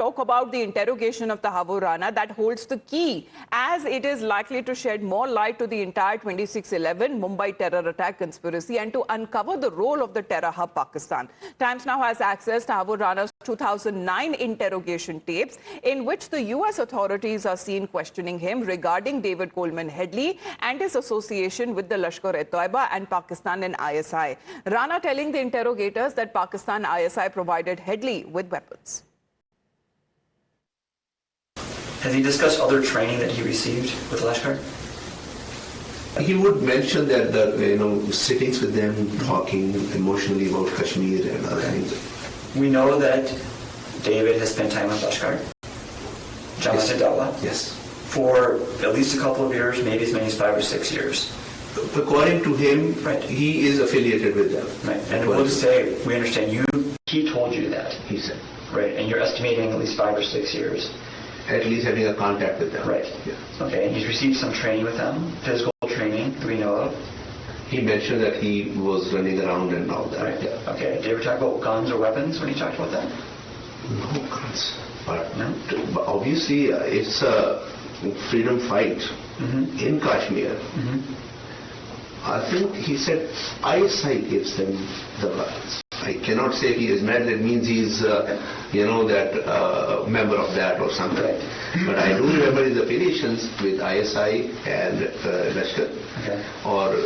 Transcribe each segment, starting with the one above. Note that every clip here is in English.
talk about the interrogation of Tahawwur Rana that holds the key, as it is likely to shed more light to the entire 26/11 Mumbai terror attack conspiracy and to uncover the role of the terror hub Pakistan. Times now has access to Tahawwur Rana's 2009 interrogation tapes, in which the U.S. authorities are seen questioning him regarding David Coleman Headley and his association with the Lashkar-e-Toiba and Pakistan and ISI. Rana telling the interrogators that Pakistan ISI provided Headley with weapons. Has he discussed other training that he received with Lashkar? He would mention that sittings with them, talking emotionally about Kashmir and other things. We know that David has spent time with Lashkar, Yes. For at least a couple of years, maybe as many as 5 or 6 years. According to him, right. He is affiliated with them. Right. And we'll just say, we understand he told you that. He said. Right, and you're estimating at least 5 or 6 years. At least having a contact with them. Right. Yeah. Okay, and he's received some training with them, physical training, do we know of? He mentioned that he was running around and all that. Right. Yeah. Okay, did you ever talk about guns or weapons when he talked about that? No guns. But no? Obviously, it's a freedom fight in Kashmir. I think he said ISI gives them the weapons. I cannot say he is mad. That means he's, member of that or something. Right. But I do remember his affiliations with ISI and Lashkar or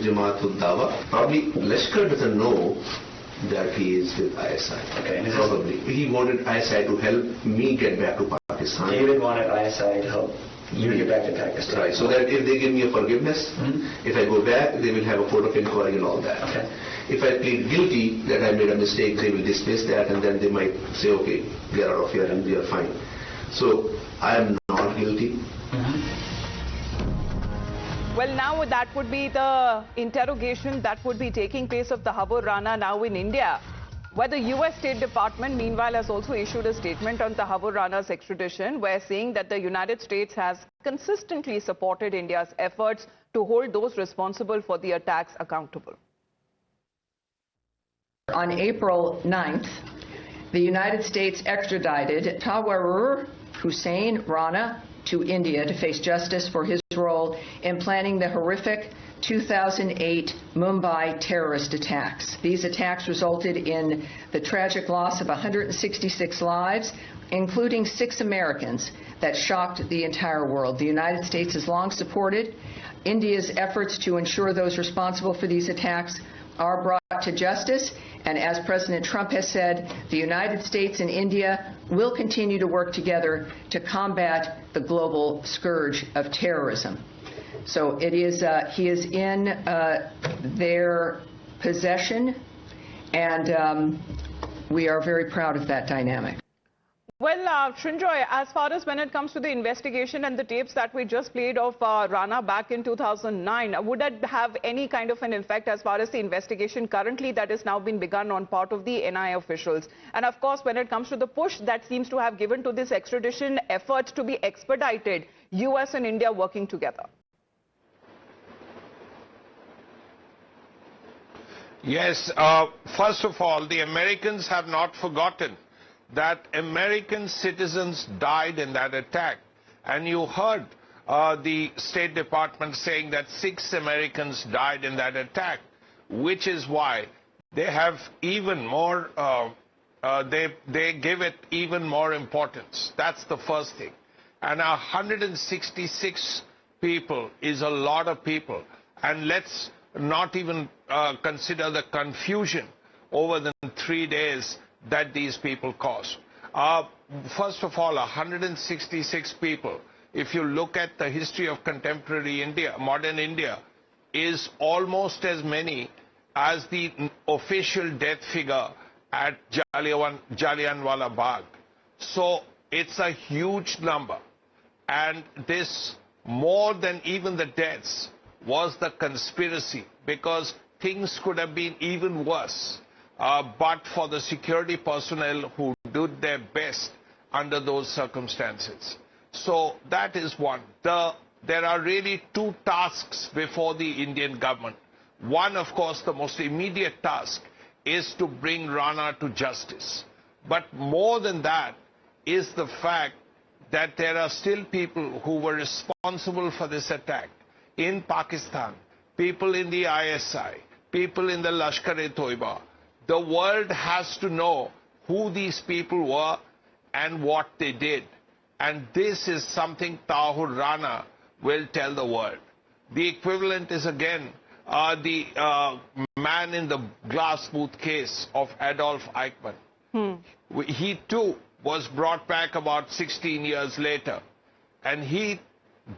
Jamaat-ud-Dawa. Probably Lashkar doesn't know that he is with ISI. Okay. Probably. He wanted ISI to help me get back to Pakistan. David wanted ISI to help you to get back to Pakistan. Right. So that if they give me a forgiveness, if I go back, they will have a court of inquiry and all that. Okay. If I plead guilty that I made a mistake, they will dismiss that, and then they might say, okay, get out of here and we are fine. So I am not guilty. Well, now that would be the interrogation that would be taking place of Tahawwur Rana now in India, where the U.S. State Department, meanwhile, has also issued a statement on Tahawwur Rana's extradition, where saying that the United States has consistently supported India's efforts to hold those responsible for the attacks accountable. On April 9th, the United States extradited Tahawwur Hussain Rana to India to face justice for his role in planning the horrific 2008 Mumbai terrorist attacks. These attacks resulted in the tragic loss of 166 lives, including 6 Americans, that shocked the entire world. The United States has long supported India's efforts to ensure those responsible for these attacks are brought to justice, and as President Trump has said, the United States and India will continue to work together to combat the global scourge of terrorism. So it is, he is in their possession, and we are very proud of that dynamic. Well, Srinjoy, as far as when it comes to the investigation and the tapes that we just played of Rana back in 2009, would that have any kind of an effect as far as the investigation currently that is now been begun on part of the NI officials? And of course, when it comes to the push that seems to have given to this extradition efforts to be expedited, US and India working together. Yes, first of all, the Americans have not forgotten that American citizens died in that attack. And you heard the State Department saying that 6 Americans died in that attack, which is why they have even more, they give it even more importance. That's the first thing. And 166 people is a lot of people. And let's not even consider the confusion over the 3 days that these people caused. First of all, 166 people, if you look at the history of contemporary India, modern India, is almost as many as the official death figure at Jallianwala Bagh. So it's a huge number. And this, more than even the deaths, was the conspiracy, because things could have been even worse. But for the security personnel who did their best under those circumstances. So that is one. There are really 2 tasks before the Indian government. One, of course, the most immediate task is to bring Rana to justice. But more than that, is the fact that there are still people who were responsible for this attack in Pakistan, people in the ISI, people in the Lashkar-e-Toiba. The world has to know who these people were and what they did. And this is something Tahawwur Rana will tell the world. The equivalent is again the man in the glass booth case of Adolf Eichmann. He too was brought back about 16 years later. And he,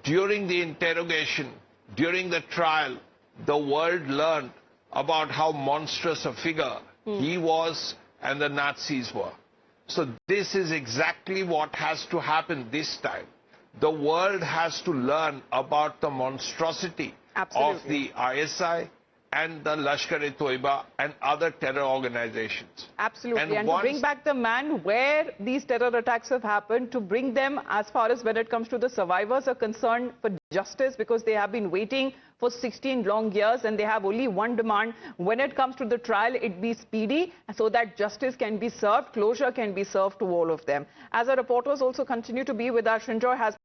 during the interrogation, during the trial, the world learned about how monstrous a figure he was and the Nazis were. So this is exactly what has to happen this time. The world has to learn about the monstrosity of the ISI and the Lashkar-e-Toiba and other terror organizations. Absolutely. And to bring back the man where these terror attacks have happened, to bring them as far as when it comes to the survivors are concerned for justice, because they have been waiting for 16 long years and they have only one demand. When it comes to the trial, it be speedy so that justice can be served, closure can be served to all of them. As our reporters also continue to be with us, Srinjoy has